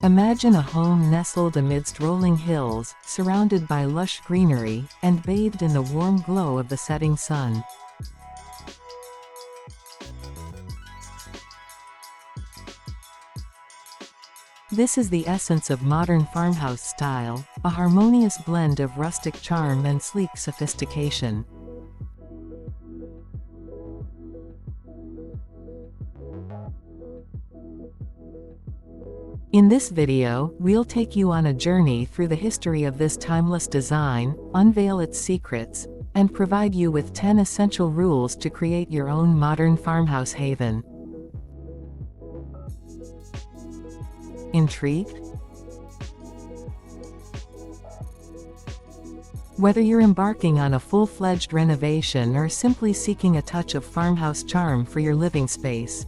Imagine a home nestled amidst rolling hills, surrounded by lush greenery, and bathed in the warm glow of the setting sun. This is the essence of modern farmhouse style, a harmonious blend of rustic charm and sleek sophistication. In this video, we'll take you on a journey through the history of this timeless design, unveil its secrets, and provide you with 10 essential rules to create your own modern farmhouse haven. Intrigued? Whether you're embarking on a full-fledged renovation or simply seeking a touch of farmhouse charm for your living space,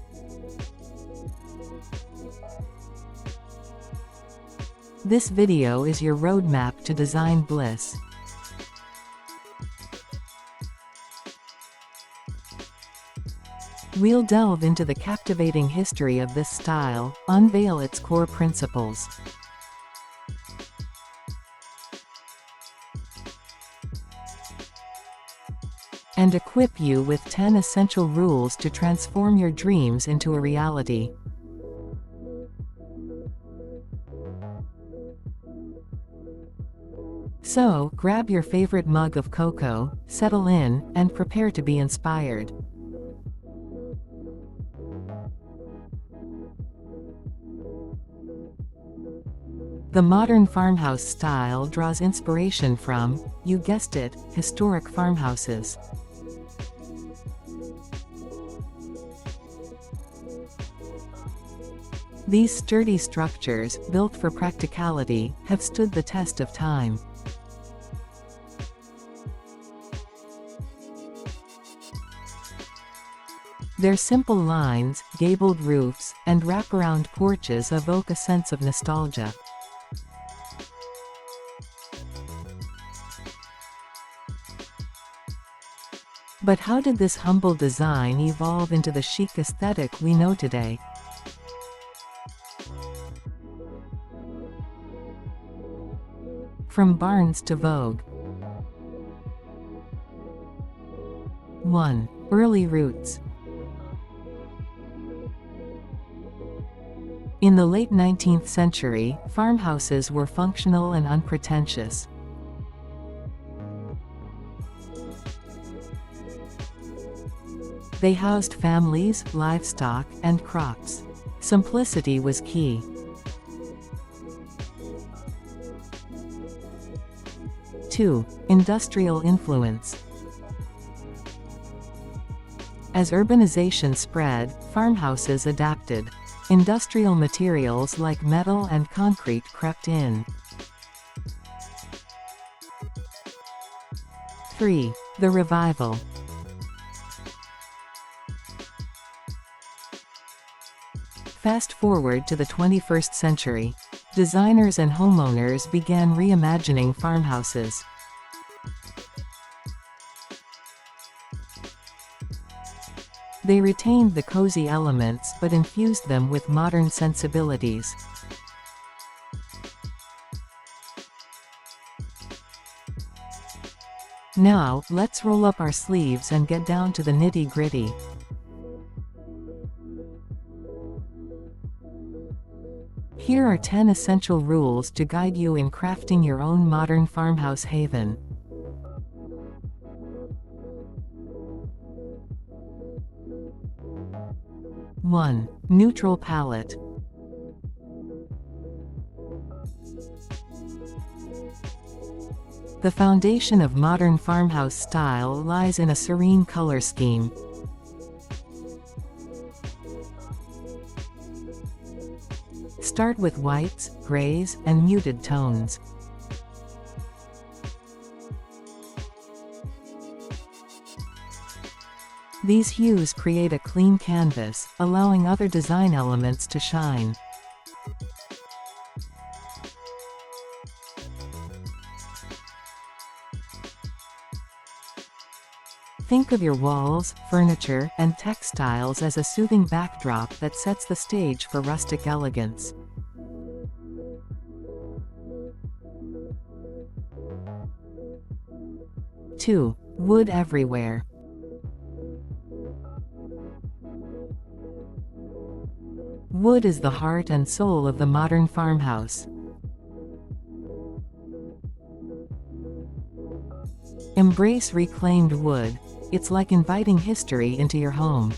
this video is your roadmap to design bliss. We'll delve into the captivating history of this style, unveil its core principles, and equip you with 10 essential rules to transform your dreams into a reality. So, grab your favorite mug of cocoa, settle in, and prepare to be inspired. The modern farmhouse style draws inspiration from, you guessed it, historic farmhouses. These sturdy structures, built for practicality, have stood the test of time. Their simple lines, gabled roofs, and wraparound porches evoke a sense of nostalgia. But how did this humble design evolve into the chic aesthetic we know today? From barns to vogue. 1. Early roots. In the late 19th century, farmhouses were functional and unpretentious. They housed families, livestock, and crops. Simplicity was key. 2. Industrial influence. As urbanization spread, farmhouses adapted. Industrial materials like metal and concrete crept in. 3. The revival. Fast forward to the 21st century. Designers and homeowners began reimagining farmhouses. They retained the cozy elements but infused them with modern sensibilities. Now, let's roll up our sleeves and get down to the nitty-gritty. Here are 10 essential rules to guide you in crafting your own modern farmhouse haven. 1. Neutral palette. The foundation of modern farmhouse style lies in a serene color scheme. Start with whites, grays, and muted tones. These hues create a clean canvas, allowing other design elements to shine. Think of your walls, furniture, and textiles as a soothing backdrop that sets the stage for rustic elegance. 2. Wood everywhere. Wood is the heart and soul of the modern farmhouse. Embrace reclaimed wood. It's like inviting history into your home.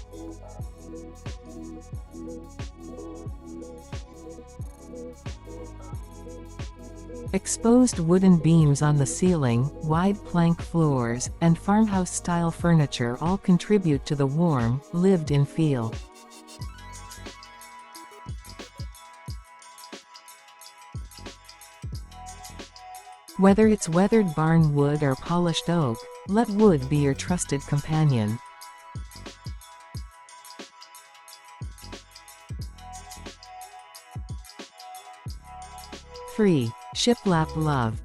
Exposed wooden beams on the ceiling, wide plank floors, and farmhouse-style furniture all contribute to the warm, lived-in feel. Whether it's weathered barn wood or polished oak, let wood be your trusted companion. 3. Shiplap love.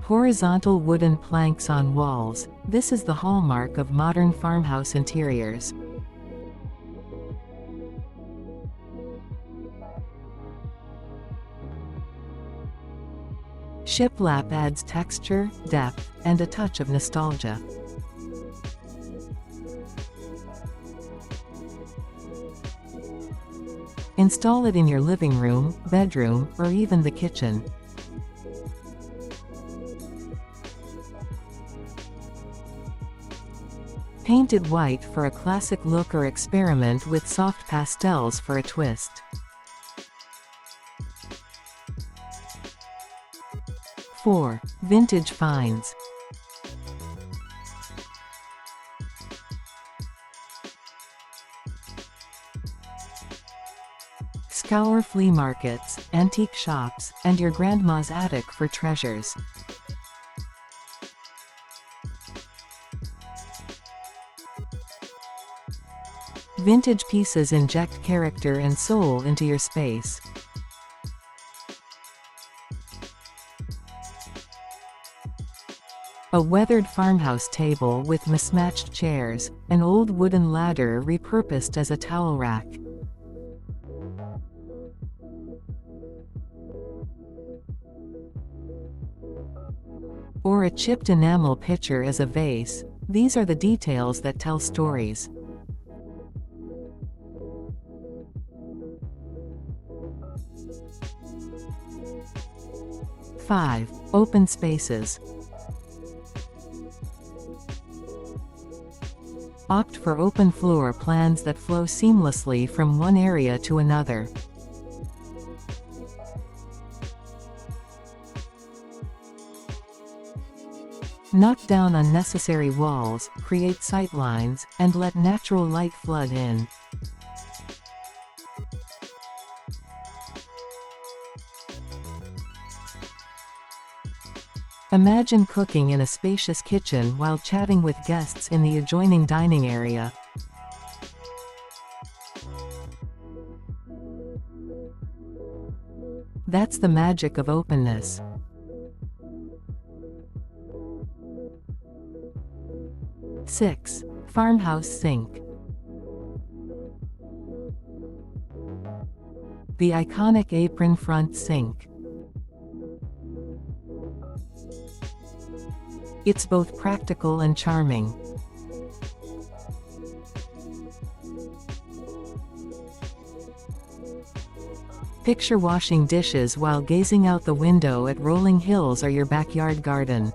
Horizontal wooden planks on walls. This is the hallmark of modern farmhouse interiors. Shiplap adds texture, depth, and a touch of nostalgia. Install it in your living room, bedroom, or even the kitchen. Paint it white for a classic look or experiment with soft pastels for a twist. 4. Vintage finds. Scour flea markets, antique shops, and your grandma's attic for treasures. Vintage pieces inject character and soul into your space. A weathered farmhouse table with mismatched chairs, an old wooden ladder repurposed as a towel rack. Or a chipped enamel pitcher as a vase. These are the details that tell stories. 5. Open spaces. Opt for open floor plans that flow seamlessly from one area to another. Knock down unnecessary walls, create sightlines, and let natural light flood in. Imagine cooking in a spacious kitchen while chatting with guests in the adjoining dining area. That's the magic of openness. 6. Farmhouse sink. The iconic apron front sink. It's both practical and charming. Picture washing dishes while gazing out the window at rolling hills or your backyard garden.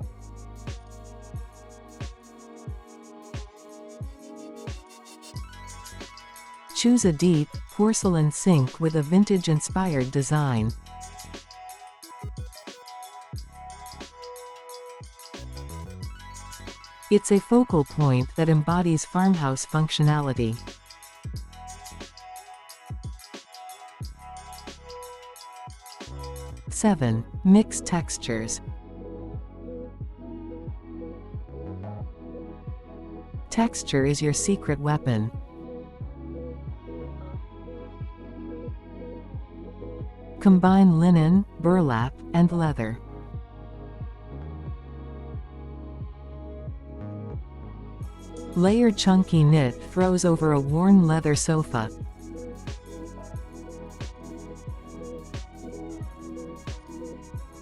Choose a deep, porcelain sink with a vintage-inspired design. It's a focal point that embodies farmhouse functionality. 7. Mix textures. Texture is your secret weapon. Combine linen, burlap, and leather. Layer chunky knit throws over a worn leather sofa.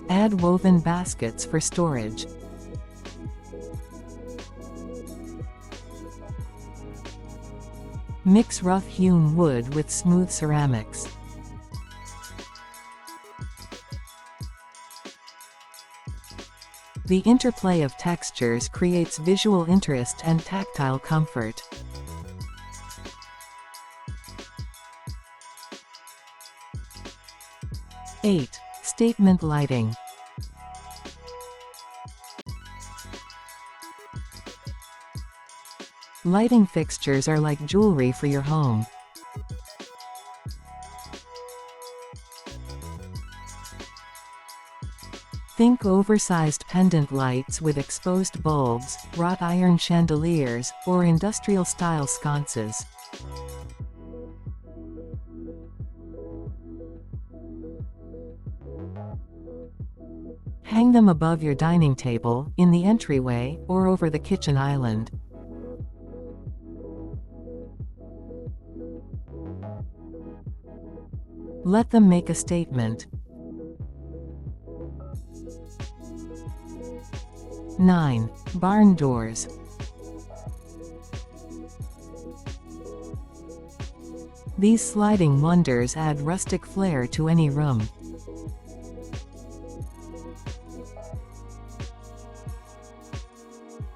Add woven baskets for storage. Mix rough-hewn wood with smooth ceramics. The interplay of textures creates visual interest and tactile comfort. 8. Statement lighting. Lighting fixtures are like jewelry for your home. Think oversized pendant lights with exposed bulbs, wrought iron chandeliers, or industrial-style sconces. Hang them above your dining table, in the entryway, or over the kitchen island. Let them make a statement. 9. Barn doors. These sliding wonders add rustic flair to any room.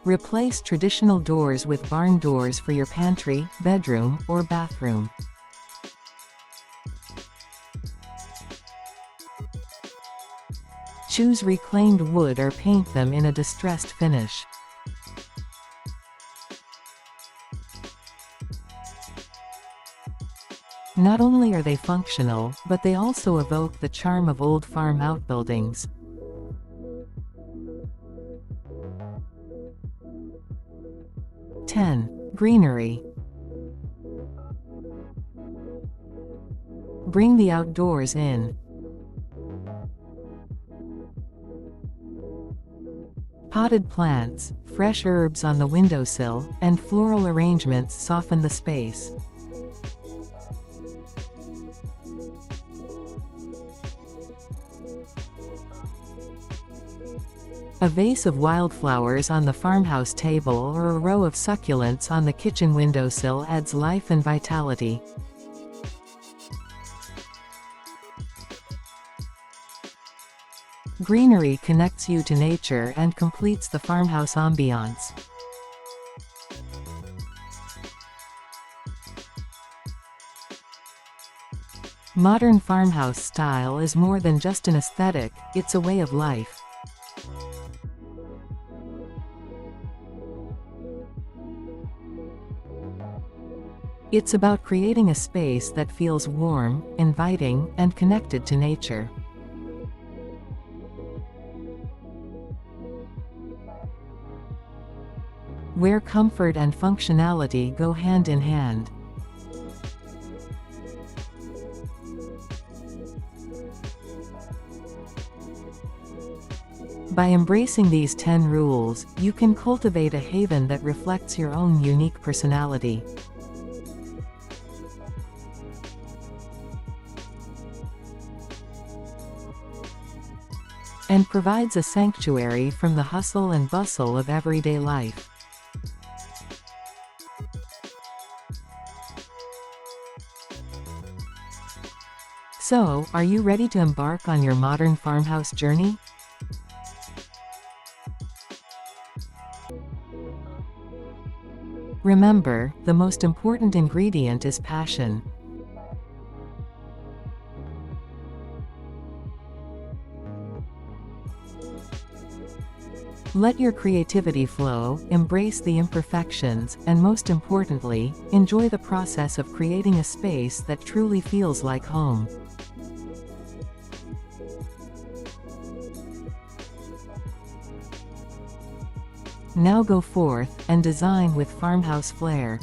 Replace traditional doors with barn doors for your pantry, bedroom, or bathroom. Choose reclaimed wood or paint them in a distressed finish. Not only are they functional, but they also evoke the charm of old farm outbuildings. 10. Greenery. Bring the outdoors in. Potted plants, fresh herbs on the windowsill, and floral arrangements soften the space. A vase of wildflowers on the farmhouse table or a row of succulents on the kitchen windowsill adds life and vitality. Greenery connects you to nature and completes the farmhouse ambiance. Modern farmhouse style is more than just an aesthetic, it's a way of life. It's about creating a space that feels warm, inviting, and connected to nature. Where comfort and functionality go hand in hand. By embracing these 10 rules, you can cultivate a haven that reflects your own unique personality. And provides a sanctuary from the hustle and bustle of everyday life. So, are you ready to embark on your modern farmhouse journey? Remember, the most important ingredient is passion. Let your creativity flow, embrace the imperfections, and most importantly, enjoy the process of creating a space that truly feels like home. Now go forth and design with farmhouse flair.